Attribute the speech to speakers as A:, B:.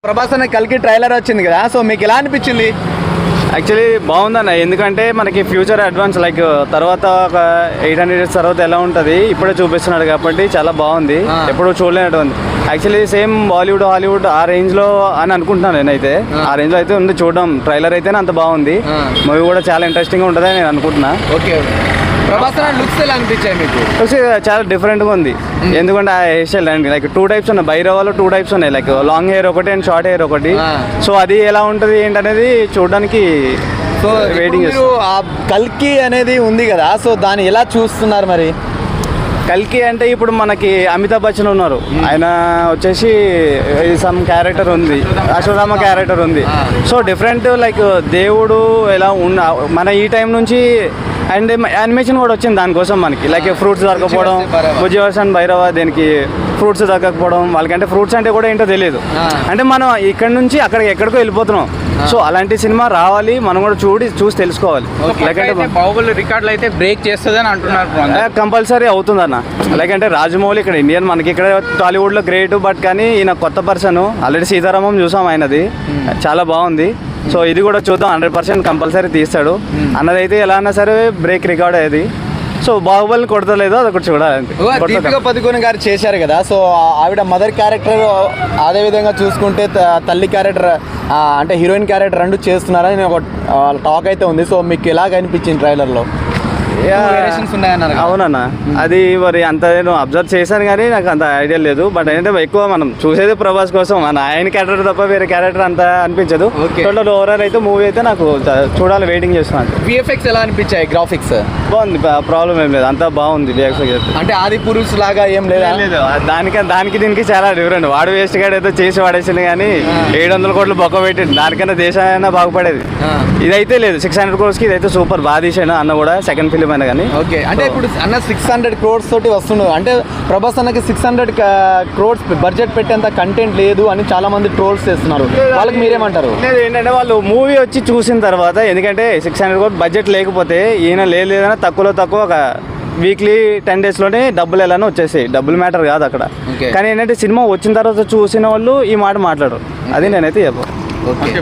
A: ప్రభాస్ అనే కల్కి ట్రైలర్ వచ్చింది కదా, సో మీకు ఎలా అనిపించింది?
B: యాక్చువల్లీ బాగుందన్న, ఎందుకంటే మనకి ఫ్యూచర్ అడ్వాన్స్ లైక్ తర్వాత ఒక 800 years తర్వాత ఎలా ఉంటుంది ఇప్పుడే చూపిస్తున్నాడు కాబట్టి చాలా బాగుంది. ఎప్పుడు చూడలేనటువంటి యాక్చువల్లీ సేమ్ బాలీవుడ్ హాలీవుడ్ ఆ రేంజ్లో అని అనుకుంటున్నాను నేనైతే. ఆ రేంజ్లో అయితే ఉంది, చూడడం ట్రైలర్ అయితేనే అంత బాగుంది. మూవీ కూడా చాలా ఇంట్రెస్టింగ్గా ఉంటుందని నేను అనుకుంటున్నా.
A: ఓకే, ప్రభాస్ లుక్స్ ఎలా అనిపించాయి మీకు?
B: లుక్స్ చాలా డిఫరెంట్గా ఉంది, ఎందుకంటే ఆ హెయిర్ స్టైల్ అండి లైక్ 2 types ఉన్నాయి. భైరవాలో 2 types ఉన్నాయి, లైక్ లాంగ్ హెయిర్ ఒకటి అండ్ షార్ట్ హెయిర్ ఒకటి. సో అది ఎలా ఉంటుంది ఏంటనేది చూడడానికి
A: సో
B: వెయిటింగ్.
A: ఆ కల్కి అనేది ఉంది కదా, సో దాన్ని ఎలా చూస్తున్నారు మరి?
B: కల్కి అంటే ఇప్పుడు మనకి అమితాబ్ బచ్చన్ ఉన్నారు, ఆయన వచ్చేసి సమ్ క్యారెక్టర్ ఉంది, అశ్వత్థామ క్యారెక్టర్ ఉంది. సో డిఫరెంట్ లైక్ దేవుడు ఎలా మన ఈ టైం నుంచి అండ్ యానిమేషన్ కూడా వచ్చింది దానికోసం మనకి, లైక్ ఫ్రూట్స్ దొరకపోవడం, బుజ్జివర్సన్ భైరవ దేనికి ఫ్రూట్స్ దొరకకపోవడం, వాళ్ళకంటే ఫ్రూట్స్ అంటే కూడా ఏంటో తెలియదు. అంటే మనం ఇక్కడ నుంచి అక్కడికి ఎక్కడికో వెళ్ళిపోతున్నాం. సో అలాంటి సినిమా రావాలి, మనం కూడా చూసి తెలుసుకోవాలి.
C: లేకంటే బాహుబలి రికార్డులు అయితే బ్రేక్ చేస్తుంది అని అంటున్నారు.
B: కంపల్సరీ అవుతుంది అన్న. లేకంటే రాజమౌళి ఇక్కడ ఇండియన్, మనకి ఇక్కడ టాలీవుడ్లో గ్రేట్, బట్ కానీ ఈయన కొత్త పర్సన్. ఆల్రెడీ సీతారామం చూసాం ఆయనది, చాలా బాగుంది. సో ఇది కూడా చూద్దాం, 100% కంపల్సరీ తీస్తాడు అన్నదైతే ఎలా అన్నా సరే బ్రేక్ రికార్డ్ అయ్యేది. సో బాహుబలిని కొడతలేదో అది ఒకటి చూడాలి.
A: దీపికా పదుకొనే గారు చేశారు కదా, సో ఆవిడ మదర్ క్యారెక్టర్, అదేవిధంగా చూసుకుంటే తల్లి క్యారెక్టర్ అంటే హీరోయిన్ క్యారెక్టర్ 2 చేస్తున్నారని ఒక టాక్ అయితే ఉంది. సో మీకు ఎలాగ అనిపించింది ట్రైలర్లో?
B: అవునన్న, అది మరి అంత నేను అబ్జర్వ్ చేశాను కానీ నాకు అంత ఐడియా లేదు. బట్ అయితే ఎక్కువ మనం చూసేది ప్రభాస్ కోసం, ఆయన క్యారెక్టర్ తప్ప వేరే క్యారెక్టర్ అంత అనిపించదు. టోటల్ ఓవరాల్ అయితే మూవీ అయితే నాకు చూడాలి, వెయిటింగ్ చేస్తున్నాను.
A: విఎఫ్ఎక్స్ ఎలా అనిపించాయి? గ్రాఫిక్స్
B: బాగుంది, ప్రాబ్లం ఏం లేదు, అంతా బాగుంది. విఎఫ్ఎక్స్
A: అంటే ఆది పురుష్ లాగా ఏం లేదు,
B: దానికి దీనికి చాలా డిఫరెంట్. వాడు వేస్ట్ గాడు అయితే చేసి వాడేసింది కానీ 700 కోట్లు బొక్క పెట్టింది, దానికన్నా దేశాలైనా బాగుపడేది. ఇదైతే లేదు, 600 crores ఇదైతే సూపర్ బాగా తీసాను అన్న కూడా, సెకండ్ ఫిలిం అయినా కానీ.
A: ఓకే, అంటే ఇప్పుడు అన్న 600 crores తోటి వస్తున్నాడు అంటే ప్రభాస్ అన్నకి 600 crores బడ్జెట్ పెట్టేంత కంటెంట్ లేదు అని చాలా మంది ట్రోల్స్ చేస్తున్నారు. వాళ్ళకి మీరేమంటారు?
B: లేదు, ఏంటంటే వాళ్ళు మూవీ వచ్చి చూసిన తర్వాత, ఎందుకంటే 600 crores బడ్జెట్ లేకపోతే ఈయన లేదన్నా తక్కువలో తక్కువ ఒక వీక్లీ 10 daysలోనే డబ్బులు ఎలానో వచ్చేసాయి. డబ్బులు మ్యాటర్ కాదు అక్కడ. కానీ ఏంటంటే సినిమా వచ్చిన తర్వాత చూసిన వాళ్ళు ఈ మాట మాట్లాడరు, అది నేనైతే చెప్పను.
A: ఓకే.